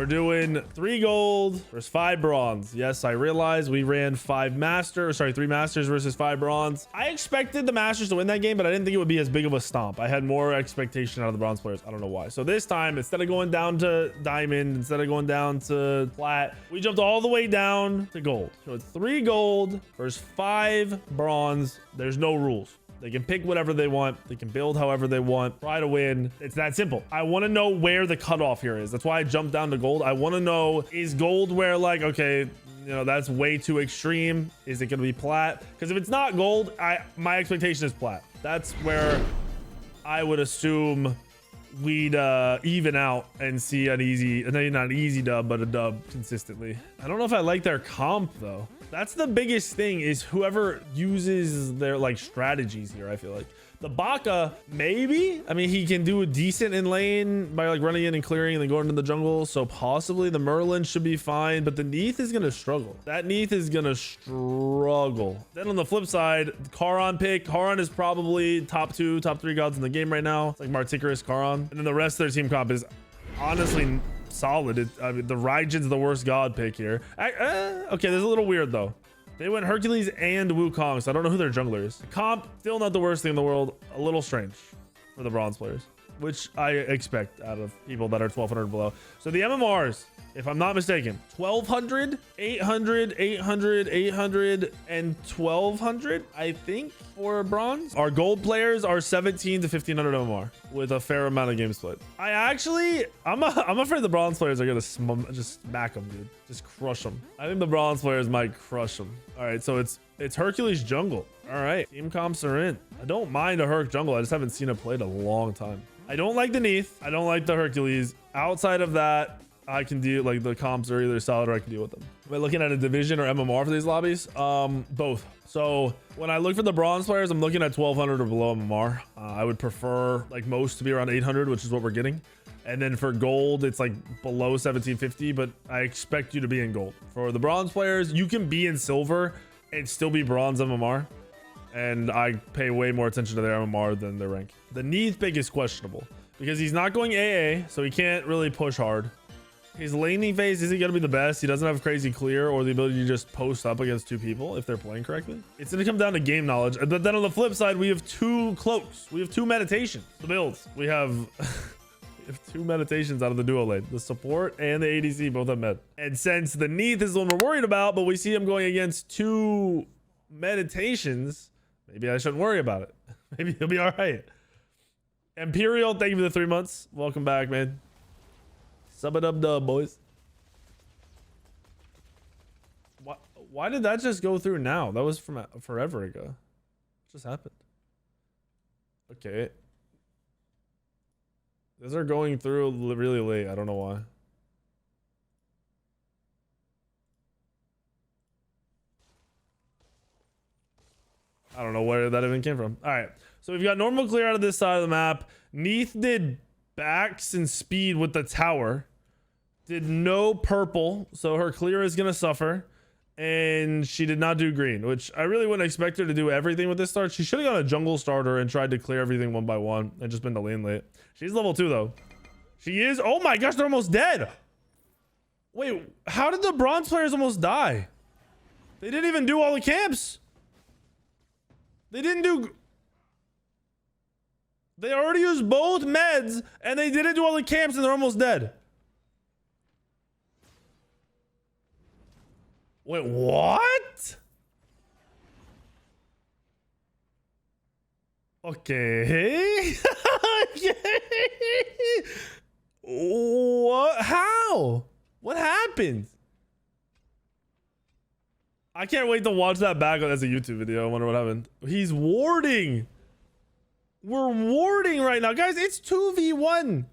We're doing 3 gold versus 5 bronze. Yes, I realize we ran 3 masters versus 5 bronze. I expected the masters to win that game, but I didn't think it would be as big of a stomp. I had more expectation out of the bronze players. I don't know why. So this time, instead of going down to diamond, instead of going down to plat, we jumped all the way down to gold. So it's 3 gold versus 5 bronze. There's no rules. They can pick whatever they want. They can build however they want. Try to win. It's that simple. I want to know where the cutoff here is. That's why I jumped down to gold. I want to know, is gold where, like, okay, you know, that's way too extreme. Is it going to be plat? Because if it's not gold, my expectation is plat. That's where I would assume we'd even out and see an easy, not an easy dub, but a dub consistently. I don't know if I like their comp though. That's the biggest thing, is whoever uses their like strategies here. I feel like the Baka, maybe, I mean, he can do a decent in lane by like running in and clearing and then going into the jungle, so possibly the Merlin should be fine, but the Neath is gonna struggle. That Neath is gonna struggle. Then on the flip side, Charon pick. Charon is probably top 2, top 3 gods in the game right now. It's like Marticarus, Charon, and then the rest of their team comp is honestly solid. I mean, the Raijin's the worst god pick here. Okay, this is a little weird though. They went Hercules and Wukong, so I don't know who their jungler is. Comp, still not the worst thing in the world. A little strange for the bronze players, which I expect out of people that are 1200 below. So the MMRs, if I'm not mistaken, 1200, 800, 800, 800, and 1200, I think, for bronze. Our gold players are 17 to 1500 MMR with a fair amount of game split. I'm afraid the bronze players are gonna just smack them, dude. Just crush them. I think the bronze players might crush them. All right, so it's Hercules jungle. All right, team comps are in. I don't mind a Herc jungle. I just haven't seen it played a long time. I don't like the Neath. I don't like the Hercules. Outside of that, I can deal, like, the comps are either solid or I can deal with them. But looking at a division or MMR for these lobbies, both. So when I look for the bronze players, I'm looking at 1200 or below MMR. I would prefer like most to be around 800, which is what we're getting. And then for gold, it's like below 1750, but I expect you to be in gold. For the bronze players, you can be in silver and still be bronze MMR. And I pay way more attention to their MMR than their rank. The Neath pick is questionable because he's not going AA, so he can't really push hard. His laning phase isn't going to be the best. He doesn't have crazy clear or the ability to just post up against 2 people if they're playing correctly. It's going to come down to game knowledge. But then on the flip side, we have 2 cloaks. We have 2 meditations. The builds. We have, we have 2 meditations out of the duo lane. The support and the ADC both have med. And since the Neath is the one we're worried about, but we see him going against 2 meditations, maybe I shouldn't worry about it. Maybe he'll be all right. Imperial, thank you for the 3 months. Welcome back, man. Sub it up, dub, boys. Why did that just go through now? That was from forever ago. What just happened? Okay. Those are going through really late. I don't know why. I don't know where that even came from. All right. So we've got normal clear out of this side of the map. Neath did backs and speed with the tower. Did no purple, so her clear is gonna suffer, and she did not do green, which I really wouldn't expect her to do everything with this start. She should have gone a jungle starter and tried to clear everything one by one and just been the lane late. She's level 2 though. She is. Oh my gosh, they're almost dead. Wait, how did the bronze players almost die? They didn't even do all the camps. They didn't do. They already used both meds and they didn't do all the camps and they're almost dead. Wait, what? Okay. Okay. What? How? What happened? I can't wait to watch that back as a YouTube video. I wonder what happened. He's warding. We're warding right now. Guys, it's 2v1.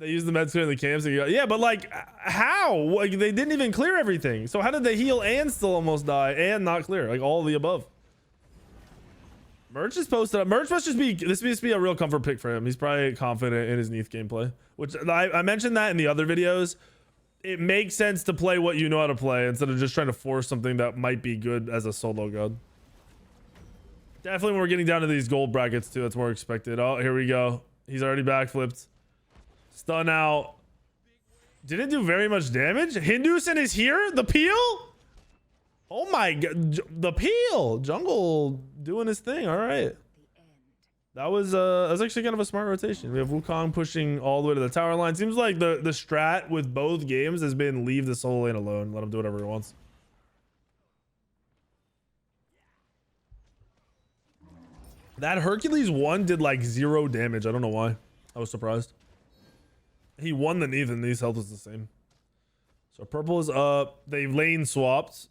They used the meds clear in the camps. Yeah, but like, how? Like, they didn't even clear everything. So how did they heal and still almost die and not clear? Like, all of the above. Merch is posted up. Merch must just be, this must be a real comfort pick for him. He's probably confident in his Neath gameplay, which I mentioned that in the other videos. It makes sense to play what you know how to play instead of just trying to force something that might be good as a solo god. Definitely when we're getting down to these gold brackets too, that's more expected. Oh, here we go. He's already backflipped. Stun out. Didn't do very much damage. Hindusen is here. The peel. Oh my god. The peel. Jungle doing his thing. All right. That was actually kind of a smart rotation. We have Wukong pushing all the way to the tower line. Seems like the strat with both games has been leave the solo lane alone. Let him do whatever he wants. That Hercules 1 did like 0 damage. I don't know why. I was surprised. He won the Neith and Neith's health was the same. So purple is up. They lane swapped,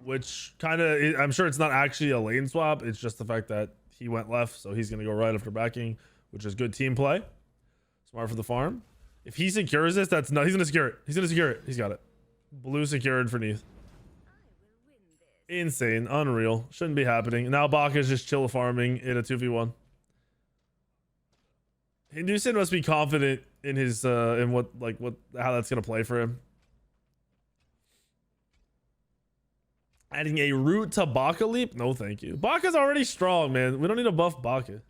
which kind of, I'm sure it's not actually a lane swap. It's just the fact that he went left, so he's going to go right after backing, which is good team play. Smart for the farm. If he secures this, that's not, he's going to secure it. He's going to secure it. He's got it. Blue secured for Neith. Insane. Unreal. Shouldn't be happening. Now Baka's just chill farming in a 2v1. Hindusen must be confident in his in how that's gonna play for him. Adding a root to Baka leap? No, thank you. Baka's already strong, man. We don't need to buff Baka.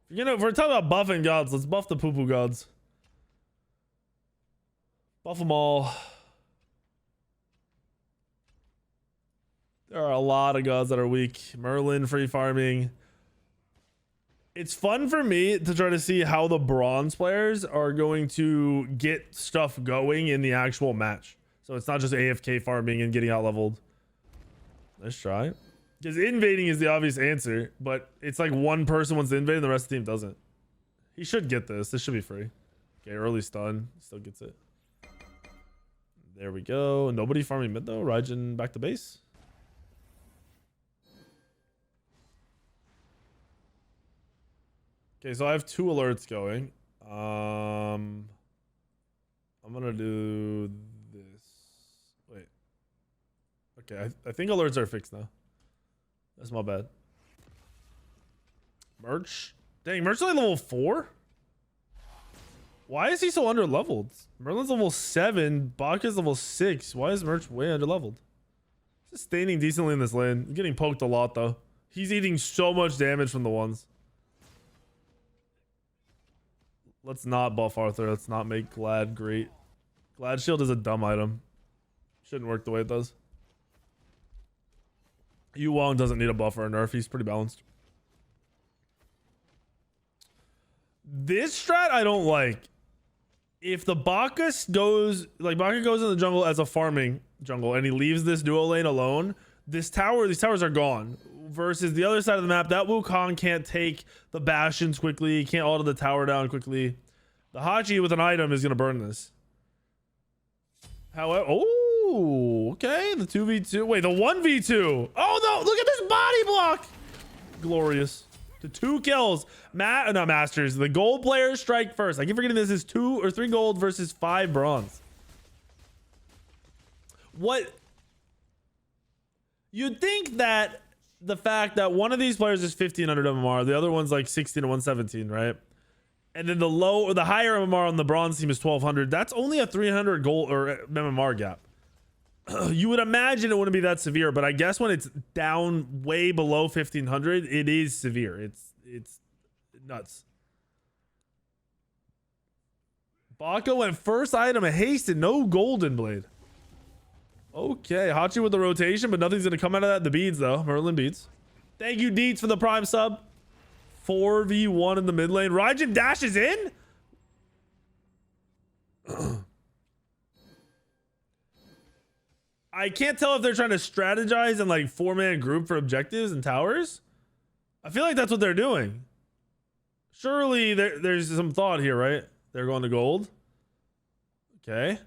You know, if we're talking about buffing gods, let's buff the poo-poo gods. Buff them all. There are a lot of gods that are weak. Merlin free farming. It's fun for me to try to see how the bronze players are going to get stuff going in the actual match. So it's not just AFK farming and getting out leveled. Let's try. Because invading is the obvious answer, but it's like one person wants to invade and the rest of the team doesn't. He should get this. This should be free. Okay, early stun. Still gets it. There we go. Nobody farming mid though. Raijin back to base. Okay, so I have 2 alerts going. I'm gonna do this. Wait. Okay, I think alerts are fixed now. That's my bad. Merch. Dang, Merch's only level 4? Why is he so under leveled? Merlin's level 7, Baka's level 6. Why is Merch way under leveled? Sustaining decently in this lane. He's getting poked a lot though. He's eating so much damage from the ones. Let's not buff Arthur. Let's not make Glad great. Glad Shield is a dumb item. Shouldn't work the way it does. Yu Wong doesn't need a buff or a nerf. He's pretty balanced. This strat I don't like. If the Baka goes in the jungle as a farming jungle and he leaves this duo lane alone, these towers are gone. Versus the other side of the map, that Wukong can't take the bastions quickly, can't auto the tower down quickly. The Hachi with an item is gonna burn this. However, oh, okay, the 2v2. Wait, the 1v2. Oh no, look at this body block. Glorious. The 2 kills. Not Masters. The gold players strike first. I keep forgetting this is 2 or 3 gold versus 5 bronze. What? You'd think that the fact that one of these players is 1500 MMR, the other one's like 16 to 117, right? And then the higher MMR on the bronze team is 1200. That's only a 300 gold or MMR gap. You would imagine it wouldn't be that severe, but I guess when it's down way below 1500, it is severe. It's nuts. Baka went first item, a haste and no golden blade. Okay, Hachi with the rotation, but nothing's gonna come out of that. The beads though. Merlin beads. Thank you, Deets, for the prime sub. 4v1 in the mid lane. Raijin dashes in. I can't tell if they're trying to strategize and like 4-man group for objectives and towers. I feel like that's what they're doing. Surely there's some thought here, right? They're going to gold. Okay.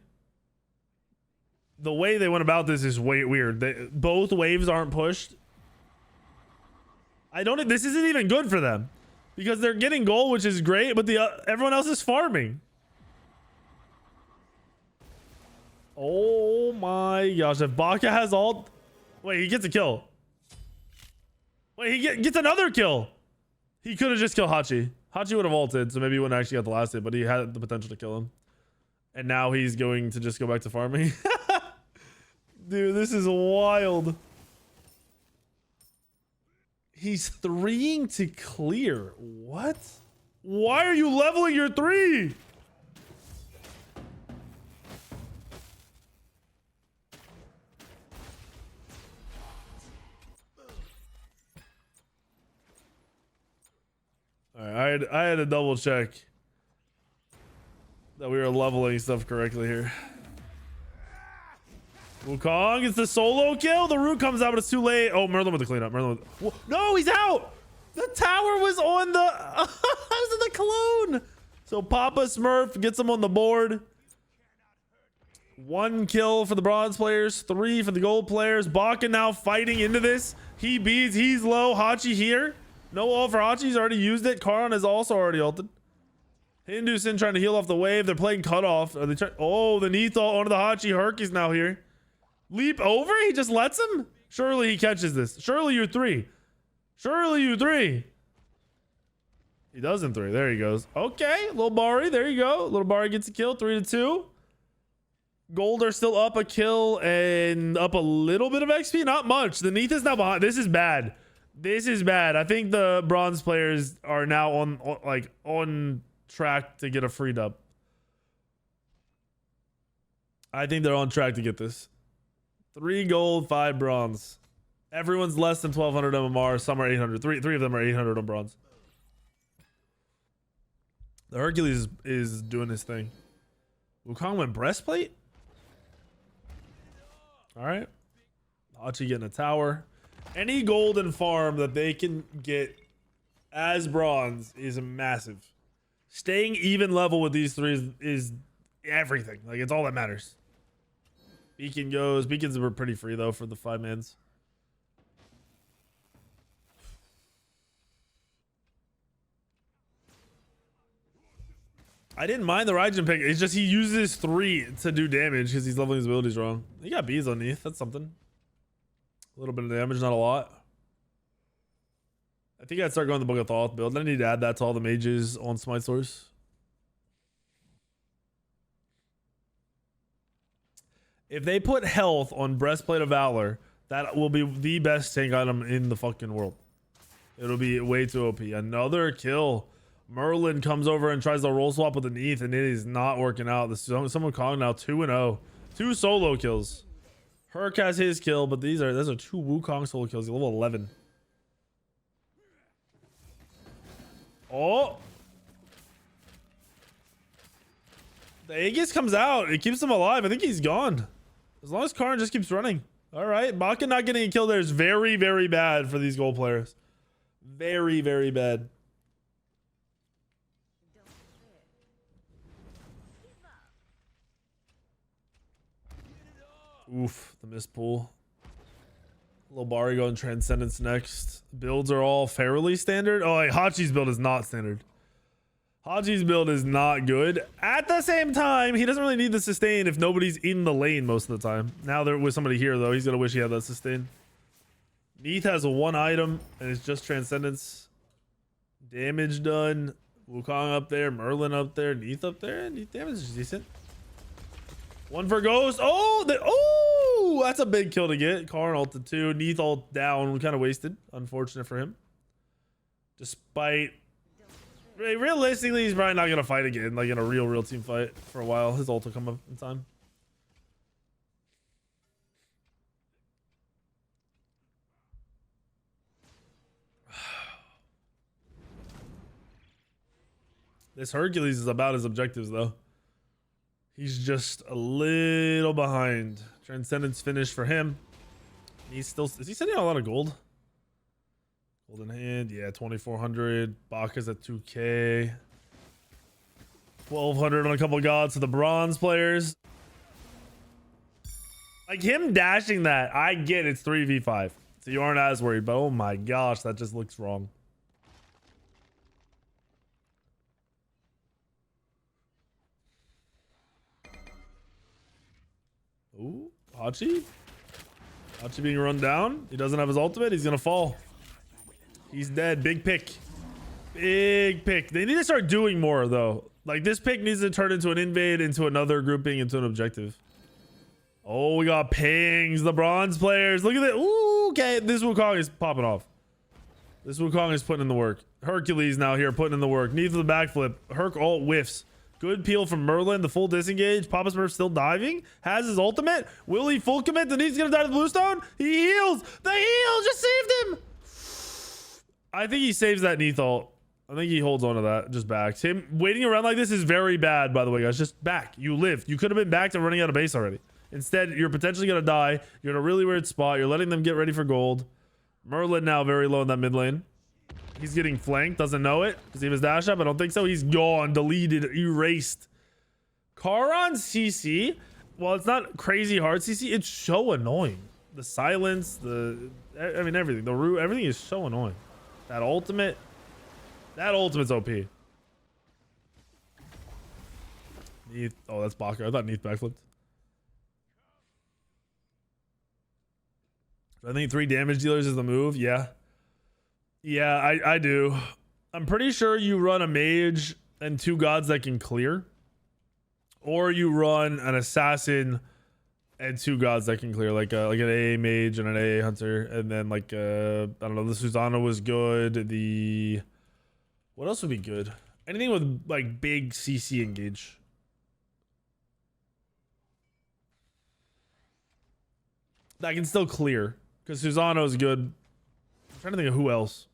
The way they went about this is way weird. Both waves aren't pushed. This isn't even good for them because they're getting gold, which is great, but everyone else is farming. Oh my gosh! If Baka has ult, wait, he gets a kill. Wait, he gets another kill. He could have just killed Hachi. Hachi would have ulted, so maybe he wouldn't actually get the last hit, but he had the potential to kill him. And now he's going to just go back to farming. Dude, this is wild. He's 3ing to clear. What? Why are you leveling your 3? All right, I had to double check that we were leveling stuff correctly here. Wukong, it's the solo kill. The root comes out, but it's too late. Oh, Merlin with the cleanup. No, he's out. The tower was on the was in the cologne. So Papa Smurf gets him on the board. 1 kill for the bronze players, 3 for the gold players. Baka now fighting into this. He beats, he's low. Hachi here. No ult for Hachi. He's already used it. Karan is also already ulted. Hindusin trying to heal off the wave. They're playing cutoff. Are they oh, the Neath ult onto the Hachi. Herc is now here. Leap over? He just lets him? Surely he catches this. Surely you're 3. Surely you 3. He doesn't 3. There he goes. Okay, little Bari. There you go. Little Bari gets a kill. 3-2. Gold are still up a kill and up a little bit of XP. Not much. The Neath is now behind. This is bad. This is bad. I think the bronze players are now on track to get a free dub. I think they're on track to get this. 3 gold, 5 bronze. Everyone's less than 1200 MMR. Some are 800. Three of them are 800 on bronze. The Hercules is doing his thing. Wukong went breastplate. All right. Hachi getting a tower. Any golden farm that they can get as bronze is massive. Staying even level with these 3 is everything. Like, it's all that matters. Beacon goes. Beacons were pretty free though for the 5-mans. I didn't mind the Raijin pick. It's just he uses 3 to do damage because he's leveling his abilities wrong. He got bees underneath. That's something. A little bit of damage, not a lot. I think I'd start going the Book of Thoth build. I need to add that to all the mages on Smite Source. If they put health on Breastplate of Valor, that will be the best tank item in the fucking world. It'll be way too OP. Another kill. Merlin comes over and tries to roll swap with the Neath, and it is not working out. This someone calling now 2-0. 2 solo kills. Herc has his kill, but those are 2 Wukong solo kills. He's level 11. Oh. The Aegis comes out. It keeps him alive. I think he's gone. As long as Karn just keeps running. All right. Baka not getting a kill there is very, very bad for these gold players. Very, very bad. Oof, the missed pull. Little Bari going Transcendence next. Builds are all fairly standard. Oh, wait, Hachi's build is not standard. Hachi's build is not good. At the same time, he doesn't really need the sustain if nobody's in the lane most of the time. Now there with somebody here, though, he's going to wish he had that sustain. Neath has 1 item, and it's just Transcendence. Damage done. Wukong up there, Merlin up there, Neath up there. Neath damage is decent. 1 for Ghost. Oh, that's a big kill to get. Karn ulted 2. Neath ult down. Kind of wasted. Unfortunate for him. Despite... realistically, he's probably not going to fight again. Like in a real team fight for a while. His ult will come up in time. This Hercules is about his objectives, though. He's just a little behind. Transcendence finish for him. He's still... is he sending out a lot of gold? Gold in hand. Yeah, 2,400. Baka's at 2K. 1,200 on a couple of gods to the bronze players. Like him dashing that, I get it's 3v5. So you aren't as worried, but oh my gosh, that just looks wrong. Ooh, Hachi. Hachi being run down. He doesn't have his ultimate. He's going to fall. He's dead. Big pick. Big pick. They need to start doing more, though. Like, this pick needs to turn into an invade, into another grouping, into an objective. Oh, we got pings. The bronze players. Look at that. Ooh, okay. This Wukong is popping off. This Wukong is putting in the work. Hercules now here putting in the work. Needs the backflip. Herc ult whiffs. Good peel from Merlin. The full disengage. Papa Smurf still diving. Has his ultimate. Will he full commit? The Neith's gonna die to the Bluestone. He heals. The heal just saved him. I think he saves that Neith ult. I think he holds on to that. Just backs. Him waiting around like this is very bad, by the way, guys. Just back. You lived. You could have been backed and running out of base already. Instead, you're potentially gonna die. You're in a really weird spot. You're letting them get ready for gold. Merlin now very low in that mid lane. He's getting flanked. Doesn't know it. Does he have his dash up? I don't think so. He's gone. Deleted. Erased. Charon CC. Well, it's not crazy hard CC. It's so annoying. The silence. I mean, everything. The root. Everything is so annoying. That ultimate. That ultimate's OP. Neith. Oh, that's Baka. I thought Neith backflipped. I think 3 damage dealers is the move. Yeah. Yeah, I do. I'm pretty sure you run a mage and 2 gods that can clear. Or you run an assassin and 2 gods that can clear. Like an AA mage and an AA hunter. And then like, I don't know, the Susanna was good. What else would be good? Anything with like big CC engage. That can still clear. Because Susanna is good. I'm trying to think of who else.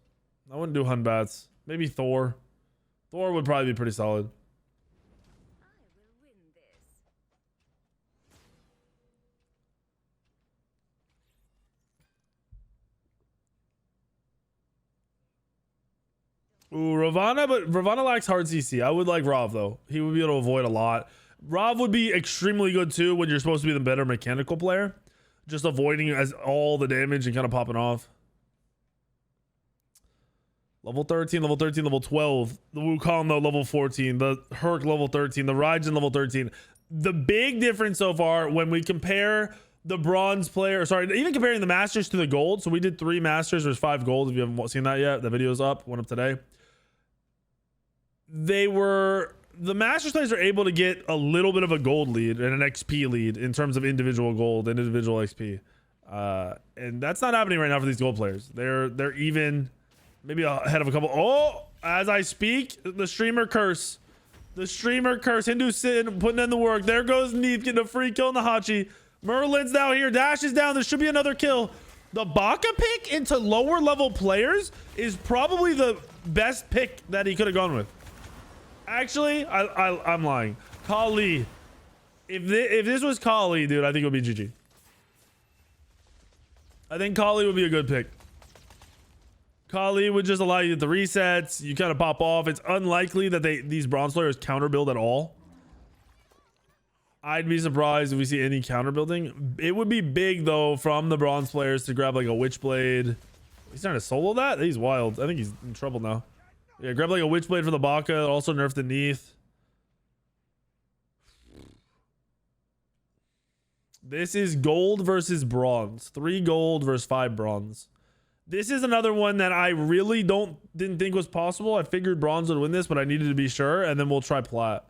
I wouldn't do Hun Bats. Maybe Thor. Thor would probably be pretty solid. Ooh, Ravana, but Ravana lacks hard CC. I would like Rav though. He would be able to avoid a lot. Rav would be extremely good too when you're supposed to be the better mechanical player. Just avoiding as all the damage and kind of popping off. Level 13, level 13, level 12. The Wukong though, level 14. The Herc, level 13. The Raijin, level 13. The big difference so far when we compare the bronze player, sorry, even comparing the masters to the gold. So we did 3 masters, there's 5 gold. If you haven't seen that yet, the video's up, went up today. The masters players are able to get a little bit of a gold lead and an XP lead in terms of individual gold and individual XP. And that's not happening right now for these gold players. They're even maybe ahead of a couple. Oh, as I speak, the streamer curse. The streamer curse. Hindu Sin putting in the work. There goes Neith getting a free kill in the Hachi. Merlin's now here. Dash is down. There should be another kill. The Baka pick into lower level players is probably the best pick that he could have gone with. Actually, I'm lying. Kali. If this was Kali, dude, I think it would be GG. I think Kali would be a good pick. Kali would just allow you the resets. You kind of pop off. It's unlikely that these bronze players counter build at all. I'd be surprised if we see any counter building. It would be big though from the bronze players to grab like a Witchblade. He's trying to solo that? He's wild. I think he's in trouble now. Yeah, grab like a Witchblade for the Baka. Also nerf the Neith. This is gold versus bronze. 3 gold versus 5 bronze. This is another one that I really didn't think was possible. I figured bronze would win this, but I needed to be sure. And then we'll try plat.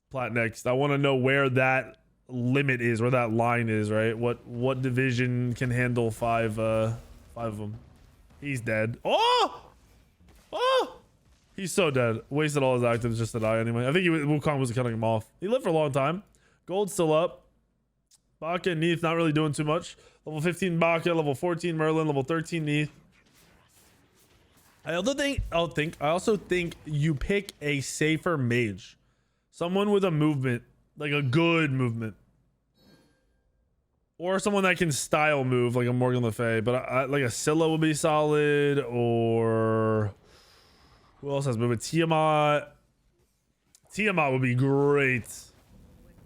Plat next. I want to know where that limit is, where that line is, right? What division can handle 5 of them? He's dead. Oh! He's so dead. Wasted all his actives just to die anyway. I think Wukong was cutting him off. He lived for a long time. Gold's still up. Baka and Neith not really doing too much. Level 15 Baka, level 14 Merlin, level 13 Neith. I also think you pick a safer mage. Someone with a movement, like a good movement. Or someone that can style move, like a Morgan Le Fay. But like a Scylla would be solid, or who else has movement? Tiamat. Tiamat would be great.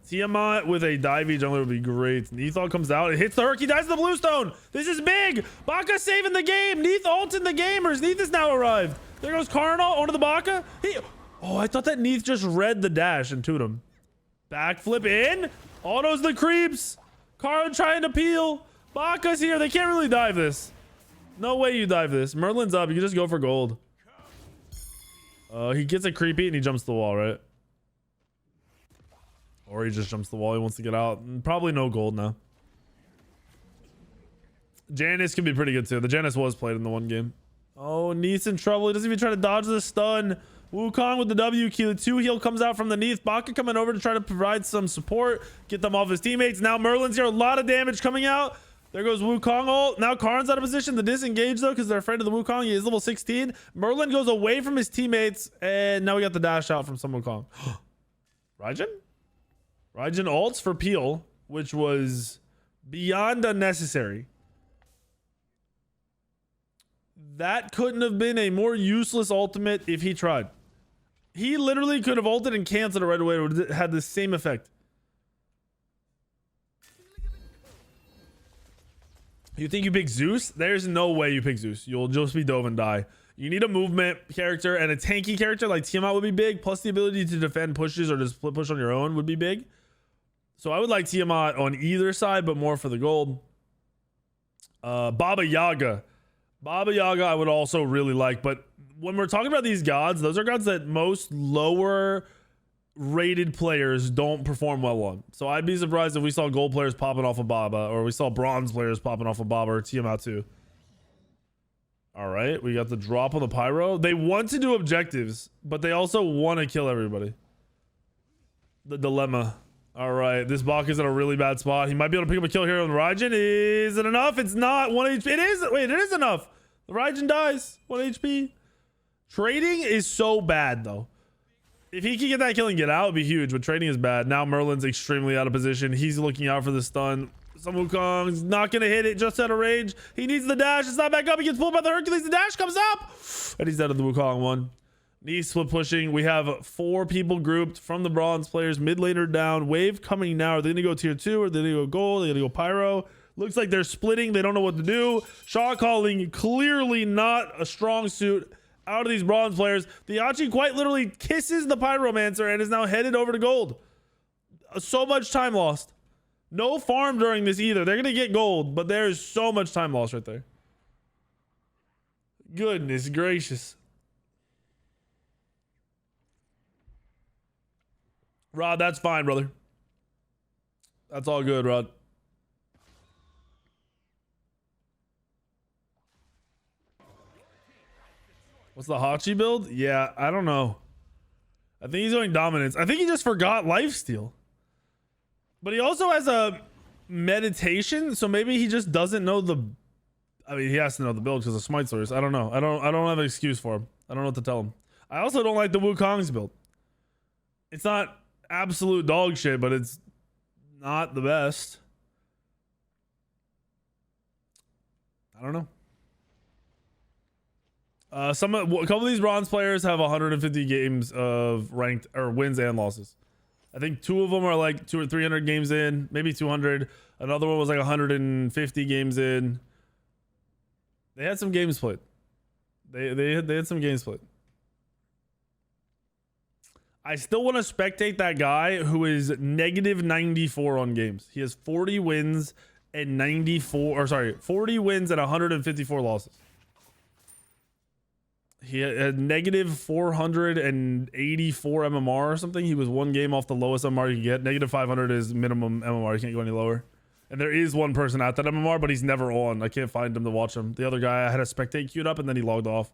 Tiamat with a divey jungler would be great. Neith comes out. It hits the Herc. He dies to the Bluestone. This is big. Baka saving the game. Neith ult in the gamers. Neith has now arrived. There goes Carnal onto the Baka. Oh, I thought that Neith just read the dash and toot him. Backflip in. Autos the creeps. Carl trying to peel. Baka's here. They can't really dive this. No way you dive this. Merlin's up. You can just go for gold. He gets a creepy and he jumps the wall, right? Or he just jumps the wall. He wants to get out. Probably no gold now. Janice can be pretty good too. The Janice was played in the one game. Oh, Oh, Neith's in trouble. He doesn't even try to dodge the stun. Wukong with the W key. The 2 heal comes out from the Neith. Baka coming over to try to provide some support, get them off his teammates. Now Merlin's here. A lot of damage coming out. There goes Wukong. Oh, now Karn's out of position to disengage though because they're afraid of the Wukong. He is level 16. Merlin goes away from his teammates, and now we got the dash out from some Wukong. Raijin? Raijin ults for Peel, which was beyond unnecessary. That couldn't have been a more useless ultimate if he tried. He literally could have ulted and canceled it right away. It would have had the same effect. You think you pick Zeus? There's no way you pick Zeus. You'll just be dove and die. You need a movement character, and a tanky character like Tiamat would be big, plus the ability to defend pushes or just split push on your own would be big. So I would like Tiamat on either side, but more for the gold. Baba Yaga. Baba Yaga I would also really like, but when we're talking about these gods, those are gods that most lower rated players don't perform well on. So I'd be surprised if we saw gold players popping off of Baba, or we saw bronze players popping off of Baba or Tiamat too. All right, we got the drop on the pyro. They want to do objectives, but they also want to kill everybody. The dilemma. All right, this Baka is in a really bad spot. He might be able to pick up a kill here on Raijin. Is it enough? It's not. 1 HP. It is. Wait, it is enough. The Raijin dies. 1 HP. Trading is so bad, though. If he can get that kill and get out, it'd be huge, but trading is bad. Now Merlin's extremely out of position. He's looking out for the stun. Some Wukong's not going to hit it, just out of range. He needs the dash. It's not back up. He gets pulled by the Hercules. The dash comes up. And he's out of the Wukong one. Knee split pushing. We have 4 people grouped from the bronze players. Mid laner down. Wave coming now. Are they going to go tier 2? Or are they going to go gold? Are they going to go pyro? Looks like they're splitting. They don't know what to do. Shaw calling, clearly not a strong suit out of these bronze players. The Achi quite literally kisses the pyromancer and is now headed over to gold. So much time lost. No farm during this either. They're going to get gold, but there is so much time lost right there. Goodness gracious. Rod, that's fine, brother. That's all good, Rod. What's the Hachi build? Yeah, I don't know. I think he's going dominance. I think he just forgot lifesteal. But he also has a meditation, so maybe he just doesn't know the... I mean, he has to know the build because of Smite source. I don't know. I don't have an excuse for him. I don't know what to tell him. I also don't like the Wukong's build. It's not absolute dog shit, but it's not the best. I don't know. A couple of these bronze players have 150 games of ranked or wins and losses. I think 2 of them are like 200 or 300 games in, maybe 200. Another one was like 150 games in. They had some games played. They had some games played. I still want to spectate that guy who is negative 94 on games. He has 40 wins and 40 wins and 154 losses. He had negative 484 MMR or something. He was 1 game off the lowest MMR you can get. Negative 500 is minimum MMR. You can't go any lower. And there is one person at that MMR, but he's never on. I can't find him to watch him. The other guy, I had a spectate queued up and then he logged off.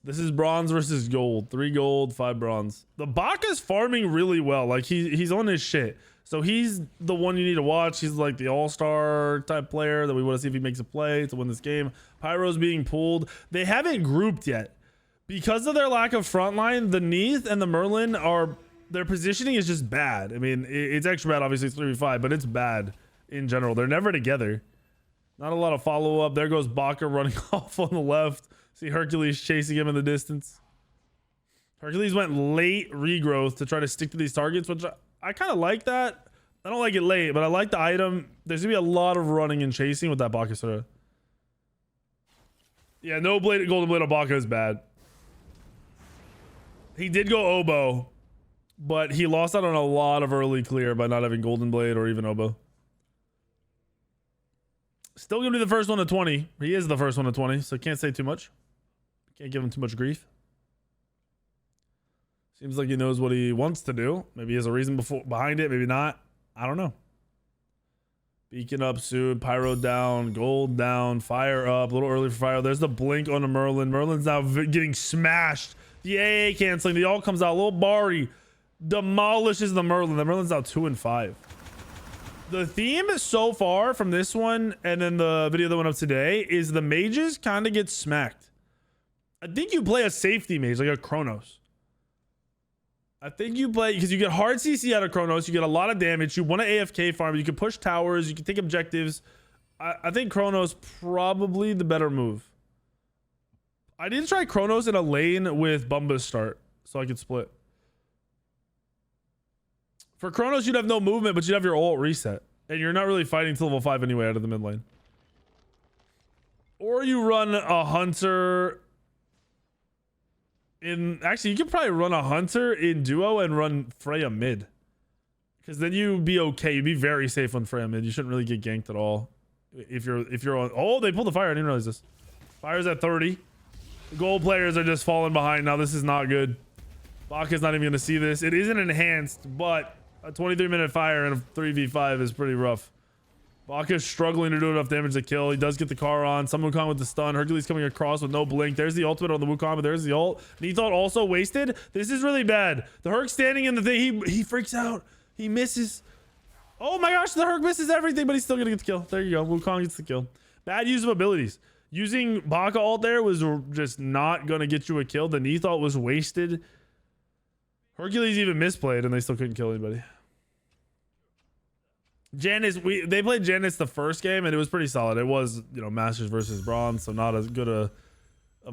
This is bronze versus gold. 3 gold, 5 bronze. The Baka's farming really well. Like he's on his shit. So he's the one you need to watch. He's like the all-star type player that we want to see if he makes a play to win this game. Pyro's being pulled. They haven't grouped yet. Because of their lack of frontline, the Neith and the Merlin their positioning is just bad. I mean, it's extra bad, obviously it's 3v5, but it's bad in general. They're never together. Not a lot of follow-up. There goes Baka running off on the left. See Hercules chasing him in the distance. Hercules went late regrowth to try to stick to these targets, which I kind of like that. I don't like it late, but I like the item. There's gonna be a lot of running and chasing with that Bakasura. Yeah, no golden blade on Baka is bad. He did go oboe, but he lost out on a lot of early clear by not having golden blade or even oboe. Still gonna be the first one to 20. He is the first one to 20, so can't say too much. Can't give him too much grief. Seems like he knows what he wants to do. Maybe he has a reason behind it, maybe not. I don't know. Beacon up soon. Pyro down. Gold down. Fire up. A little early for fire. There's the blink on the Merlin. Merlin's now getting smashed. The AA canceling. The all comes out. Little Bari demolishes the Merlin. The Merlin's now 2 and 5. The theme so far from this one and then the video that went up today is the mages kind of get smacked. I think you play a safety mage like a Chronos. I think you play because you get hard CC out of Chronos. You get a lot of damage. You want to AFK farm. You can push towers. You can take objectives. I think Chronos probably the better move. I need to try Chronos in a lane with Bumba's start so I could split. For Chronos, you'd have no movement, but you'd have your ult reset. And you're not really fighting till level 5 anyway out of the mid lane. Or you run a Hunter in... Actually, you could probably run a Hunter in duo and run Freya mid. Because then you'd be okay. You'd be very safe on Freya mid. You shouldn't really get ganked at all. If you're on... Oh, they pulled the fire. I didn't realize this. Fire's at 30. The gold players are just falling behind now. This is not good. Baka's not even going to see this. It isn't enhanced, but a 23-minute fire and a 3v5 is pretty rough. Baka's struggling to do enough damage to kill. He does get the car on. Some Wukong with the stun. Hercules coming across with no blink. There's the ultimate on the Wukong, but there's the ult. Nethot also wasted. This is really bad. The Herc standing in the thing. He freaks out. He misses. Oh my gosh, the Herc misses everything, but he's still going to get the kill. There you go. Wukong gets the kill. Bad use of abilities. Using Baka ult there was just not going to get you a kill. The Nethot was wasted. Hercules even misplayed, and they still couldn't kill anybody. Janus, they played Janus the first game, and it was pretty solid. It was, you know, Masters versus Bronze, so not as good of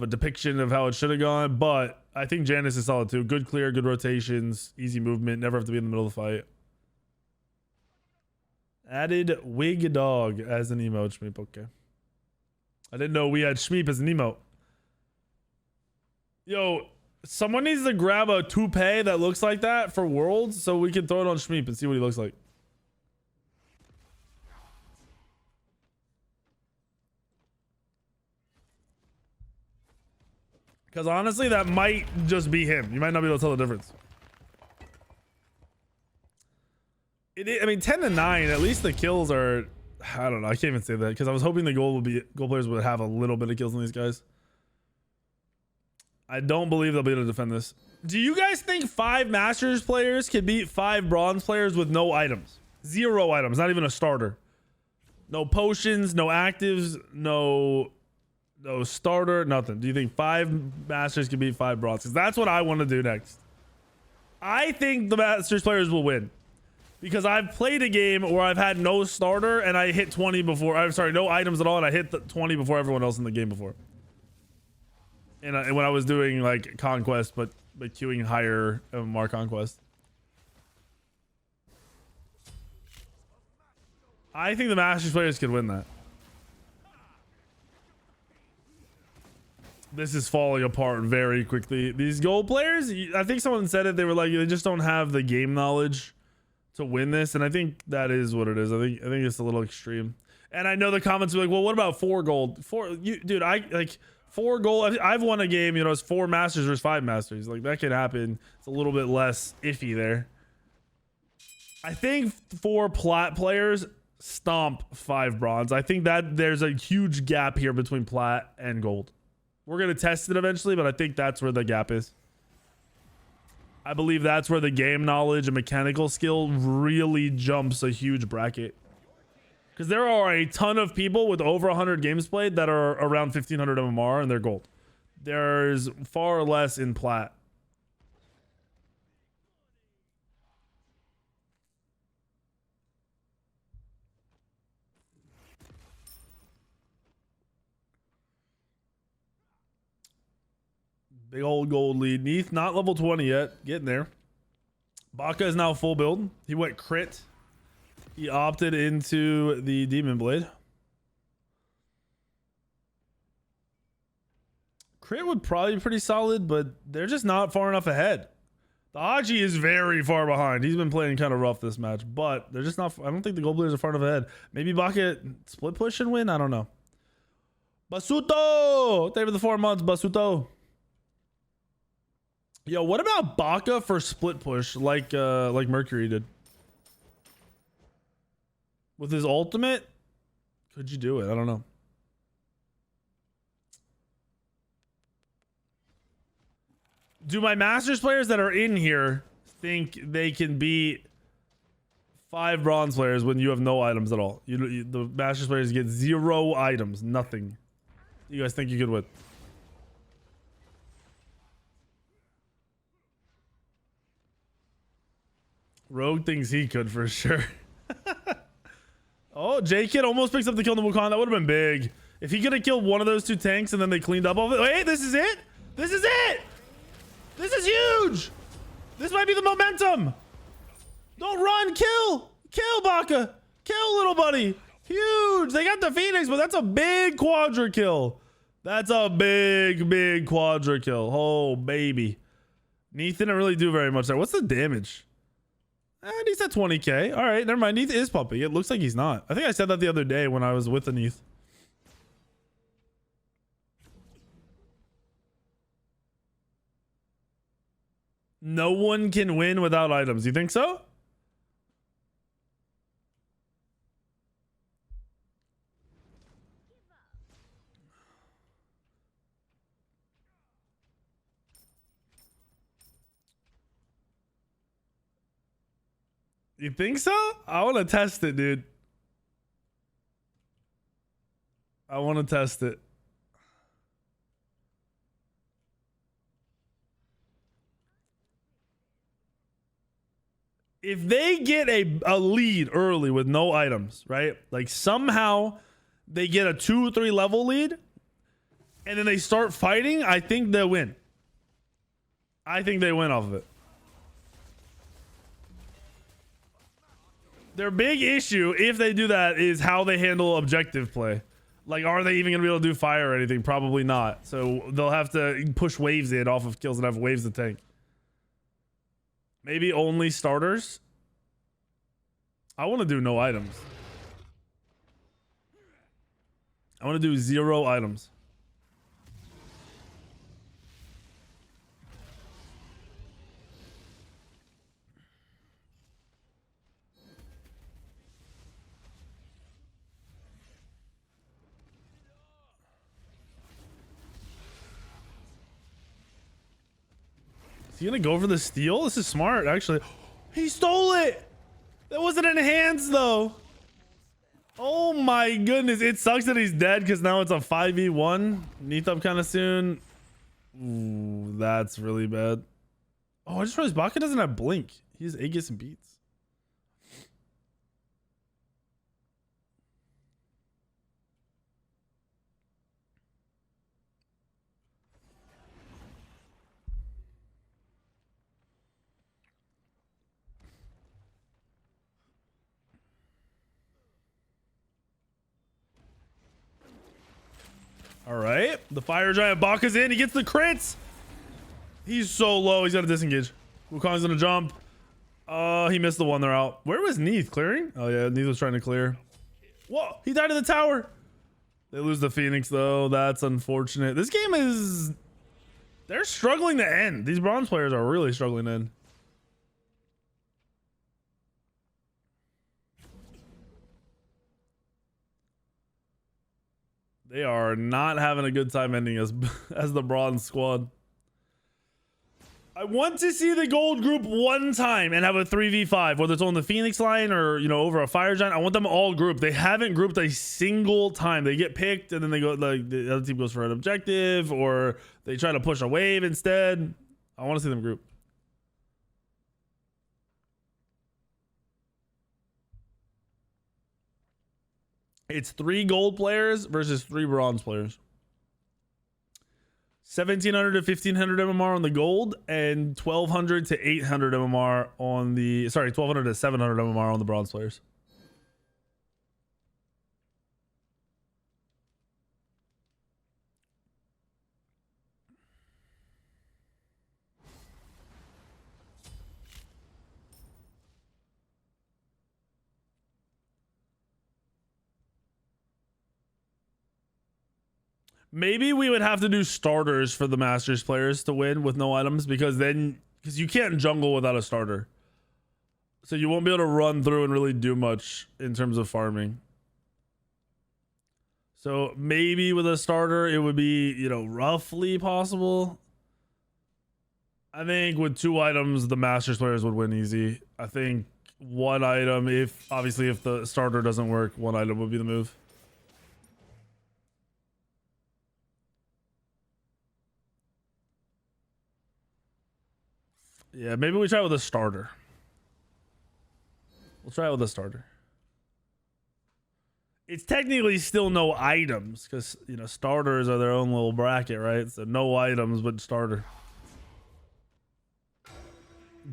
a depiction of how it should have gone. But I think Janus is solid too. Good clear, good rotations, easy movement. Never have to be in the middle of the fight. Added Wig Dog as an emote. Shmeep, okay. I didn't know we had Shmeep as an emote. Yo, someone needs to grab a toupee that looks like that for Worlds so we can throw it on Shmeep and see what he looks like. Because honestly, that might just be him. You might not be able to tell the difference. I mean, 10 to 9, at least the kills are... I don't know. I can't even say that because I was hoping the gold players would have a little bit of kills on these guys. I don't believe they'll be able to defend this. Do you guys think 5 Masters players can beat 5 Bronze players with no items? 0 items, not even a starter. No potions, no actives, no starter, nothing. Do you think 5 Masters can beat 5 Bronze? Because that's what I want to do next. I think the Masters players will win. Because I've played a game where I've had no starter and I hit 20 before. I'm sorry, no items at all, and I hit the 20 before everyone else in the game before. And when I was doing like conquest, but queuing higher MMR conquest. I think the Masters players could win that. This is falling apart very quickly. These gold players, I think someone said it. They were like, they just don't have the game knowledge to win this, and I think that is what it is. I think it's a little extreme. And I know the comments are like, well, what about 4 gold? Dude, I like 4 gold. I've won a game, you know, it's 4 Masters versus 5 Masters. Like that could happen. It's a little bit less iffy there. I think 4 plat players stomp 5 bronze. I think that there's a huge gap here between plat and gold. We're gonna test it eventually, but I think that's where the gap is. I believe that's where the game knowledge and mechanical skill really jumps a huge bracket. Because there are a ton of people with over 100 games played that are around 1500 MMR and they're gold. There's far less in plat. Big old gold lead. Neath, not level 20 yet. Getting there. Baka is now full build. He went crit. He opted into the Demon Blade. Crit would probably be pretty solid, but they're just not far enough ahead. The Haji is very far behind. He's been playing kind of rough this match, but they're just not... I don't think the gold players are far enough ahead. Maybe Baka split push and win? I don't know. Basuto! Thank you for the 4 months, Basuto. Yo, what about Baka for split push like Mercury did? With his ultimate, could you do it? I don't know. Do my Masters players that are in here think they can beat 5 bronze players when you have no items at all? The Masters players get 0 items, nothing. You guys think you could win? Rogue thinks he could for sure. Oh, J-Kid almost picks up the kill on the Wukong. That would have been big. If he could have killed one of those 2 tanks and then they cleaned up all of it. Wait, this is it? This is it! This is huge! This might be the momentum! Don't run! Kill! Kill, Baka! Kill, little buddy! Huge! They got the Phoenix, but that's a big quadra kill. That's a big quadra kill. Oh, baby. Neith didn't really do very much there. What's the damage? He's at 20k. All right, never mind. Neith is pumping. It looks like he's not. I think I said that the other day when I was with the Neith. No one can win without items. You think so? You think so? I want to test it, dude. I want to test it. If they get a lead early with no items, right? Like somehow they get a 2 or 3 level lead and then they start fighting, I think they'll win. I think they win off of it. Their big issue, if they do that, is how they handle objective play. Like, are they even going to be able to do fire or anything? Probably not. So they'll have to push waves in off of kills and have waves to tank. Maybe only starters. I want to do no items. I want to do 0 items. Is he gonna go for the steal? This is smart, actually. He stole it! That wasn't enhanced, though. Oh my goodness. It sucks that he's dead because now it's a 5v1. Neath up kind of soon. Ooh, that's really bad. Oh, I just realized Baka doesn't have blink. He has Aegis and beats. All right, the fire giant Baka's in. He gets the crits. He's so low. He's got to disengage. Wukong's gonna jump. He missed the one. They're out. Where was Neith? Clearing? Oh yeah, Neith was trying to clear. Whoa, he died in the tower. They lose the Phoenix though. That's unfortunate. This game is... They're struggling to end. These bronze players are really struggling to end. They are not having a good time ending as the bronze squad. I want to see the gold group one time and have a 3v5, whether it's on the Phoenix line or, you know, over a fire giant. I want them all grouped. They haven't grouped a single time. They get picked and then they go, like, the other team goes for an objective or they try to push a wave instead. I want to see them group. It's 3 gold players versus 3 bronze players. 1700 to 1500 MMR on the gold and 1200 to 800 MMR on the... Sorry, 1200 to 700 MMR on the bronze players. Maybe we would have to do starters for the Masters players to win with no items because you can't jungle without a starter. So you won't be able to run through and really do much in terms of farming. So maybe with a starter, it would be, you know, roughly possible. I think with 2 items, the Masters players would win easy. I think 1 item, if the starter doesn't work, 1 item would be the move. Yeah, maybe we try it with a starter. We'll try it with a starter. It's technically still no items because, you know, starters are their own little bracket, right? So no items, but starter.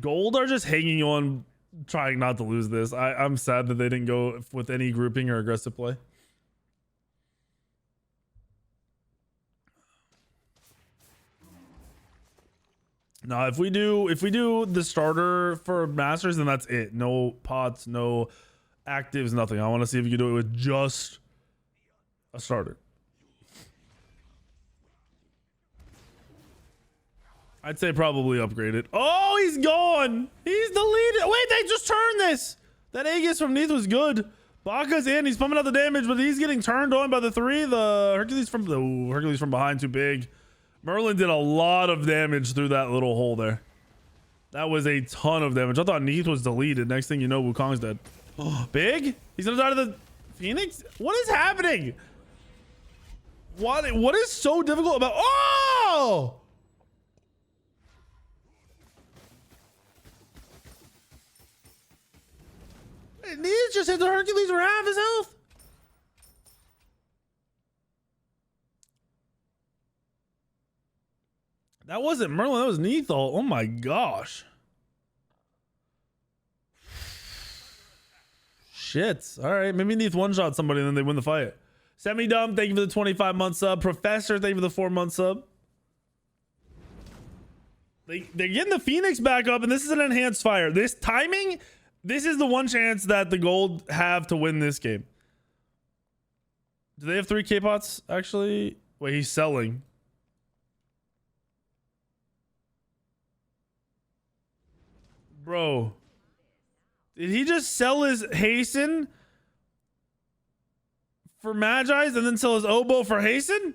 Gold are just hanging on, trying not to lose this. I'm sad that they didn't go with any grouping or aggressive play. No, if we do the starter for Masters, then that's it. No pots, no actives, nothing. I want to see if you can do it with just a starter. I'd say probably upgrade it. Oh, he's gone. He's deleted. Wait, they just turned this. That Aegis from Neath was good. Baka's in. He's pumping out the damage, but he's getting turned on by the 3. The Hercules from behind, too big. Merlin did a lot of damage through that little hole there. That was a ton of damage. I thought Neath was deleted. Next thing you know, Wukong's dead. Oh, big? He's gonna die to the Phoenix? What is happening? What is so difficult about... Oh! Neath just hit the Hercules for half his health. That wasn't Merlin, that was Neath. Oh my gosh. Shit. All right, maybe Neath one-shot somebody and then they win the fight. Semi-Dumb, thank you for the 25-month sub. Professor, thank you for the 4-month sub. They're getting the Phoenix back up, and this is an enhanced fire. This timing, this is the one chance that the gold have to win this game. Do they have 3 K-pots, actually? Wait, he's selling. Bro. Did he just sell his Hasten for Magi's and then sell his Oboe for Hasten?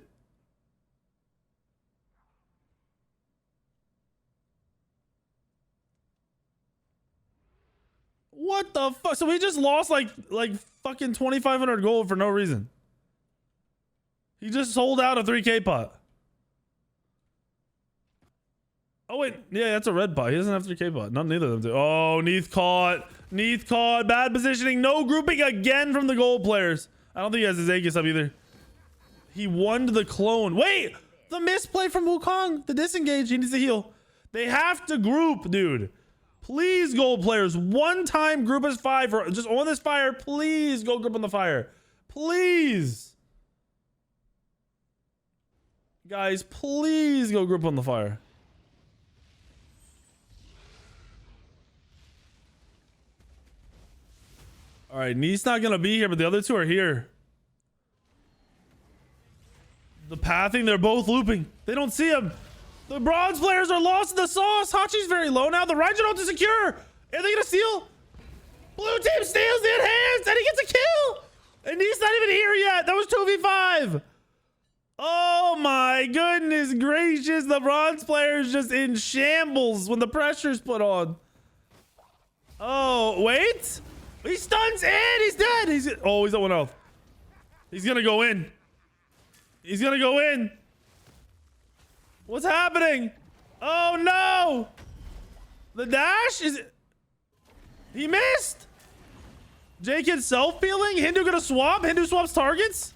What the fuck? So we just lost like fucking 2,500 gold for no reason. He just sold out a 3K pot. Oh wait, yeah, that's a red pot. He doesn't have 3K pot. None, neither of them do. Oh, Neath caught. Neath caught. Bad positioning. No grouping again from the gold players. I don't think he has his Aegis up either. He won the clone. Wait, the misplay from Wukong. The disengage. He needs to heal. They have to group, dude. Please, gold players, one time group as 5 or just on this fire. Please go group on the fire. Please. Guys, please go group on the fire. All right, Neath's not going to be here, but the other 2 are here. The pathing, they're both looping. They don't see him. The bronze players are lost in the sauce. Hachi's very low now. The Raijin ult is secure. Are they going to steal? Blue team steals the enhanced, and he gets a kill. And he's not even here yet. That was 2v5. Oh my goodness gracious. The bronze players just in shambles when the pressure's put on. Oh, wait. He stuns in. He's dead. He's at 1 health. He's going to go in. He's going to go in. What's happening? Oh no! The dash is... He missed! J-Kid self-peeling? Hindu gonna swap? Hindu swaps targets?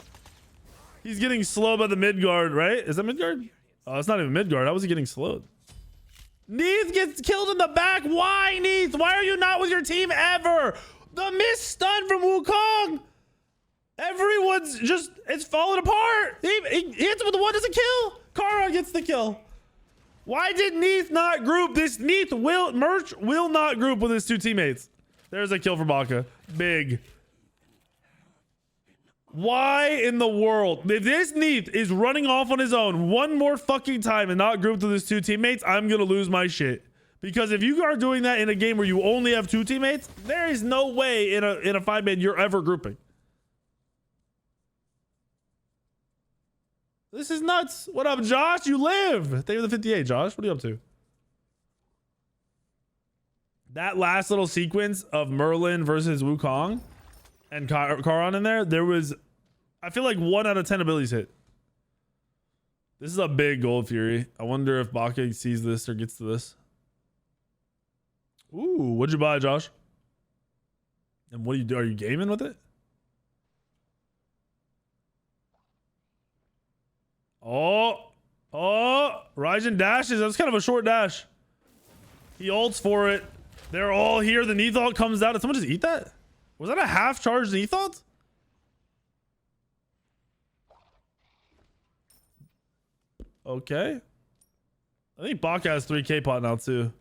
He's getting slowed by the mid-guard, right? Is that mid-guard? Oh, it's not even mid-guard. How was he getting slowed? Neath gets killed in the back. Why, Neath? Why are you not with your team ever? The missed stun from Wukong! Everyone's just... It's falling apart! He hits him with the 1, doesn't kill! Kara gets the kill. Why did Neath not group? This Merch will not group with his 2 teammates. There's a kill for Baka. Big. Why in the world? If this Neath is running off on his own one more fucking time and not grouped with his 2 teammates, I'm gonna lose my shit. Because if you are doing that in a game where you only have 2 teammates, there is no way in a 5-man you're ever grouping. This is nuts. What up, Josh? You live. Thank you for the 58, Josh. What are you up to? That last little sequence of Merlin versus Wukong and Charon in there was, I feel like 1 out of 10 abilities hit. This is a big Gold Fury. I wonder if Baka sees this or gets to this. Ooh, what'd you buy, Josh? And what do you do? Are you gaming with it? Oh, Raijin dashes. That's kind of a short dash. He ults for it. They're all here. The Neathalt comes out. Did someone just eat that? Was that a half charged Neathalt? Okay. I think Baka has 3k pot now too.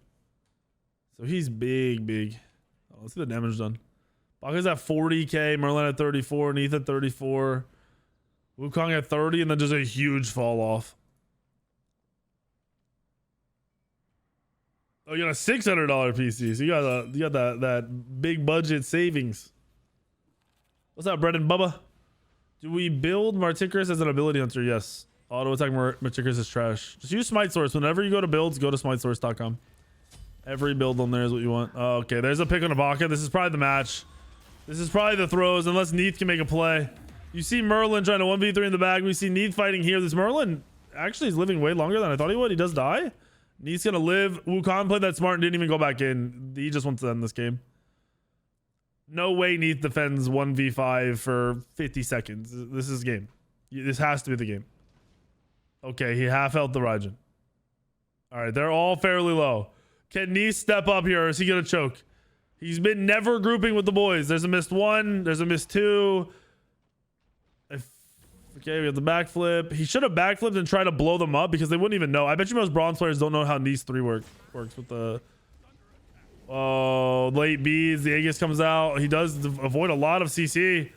So he's big. Oh, let's see the damage done. Baka's at 40k, Merlin at 34, Neath at 34. Wukong at 30, and then just a huge fall off. Oh, you got a $600 PC. So you got that big budget savings. What's up, Bread and Bubba? Do we build Marticris as an ability hunter? Yes. Auto attack Marticris is trash. Just use Smite Source. Whenever you go to builds, go to smitesource.com. Every build on there is what you want. Oh, okay, there's a pick on Ibaka. This is probably the match. This is probably the throws, unless Neath can make a play. You see Merlin trying to 1v3 in the bag. We see Neath fighting here. This Merlin actually is living way longer than I thought he would. He does die. Neath's gonna live. Wukong played that smart and didn't even go back in. He just wants to end this game. No way Neath defends 1v5 for 50 seconds. This is game. This has to be the game. Okay, he half health the Raijin. All right, they're all fairly low. Can Neath step up here or is he gonna choke? He's been never grouping with the boys. There's a missed 1. There's a missed 2. Okay, we have the backflip. He should have backflipped and tried to blow them up because they wouldn't even know. I bet you most bronze players don't know how Neath 3 works with the... Oh, late beads. The Aegis comes out. He does avoid a lot of CC.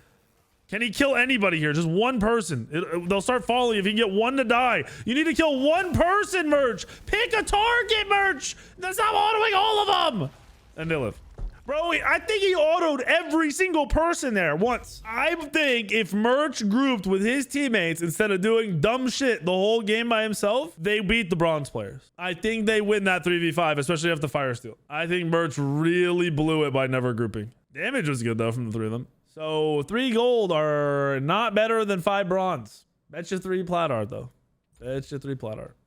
Can he kill anybody here? Just one person. They'll start falling if he can get 1 to die. You need to kill 1 person, Merch. Pick a target, Merch. Stop autoing all of them. And they live. Bro, I think he autoed every single person there once. I think if Merch grouped with his teammates instead of doing dumb shit the whole game by himself, they beat the bronze players. I think they win that 3v5, especially after Fire Steel. I think Merch really blew it by never grouping. Damage was good though from the 3 of them. So 3 gold are not better than 5 bronze. Bet you 3 plat art though. Bet you 3 plat art.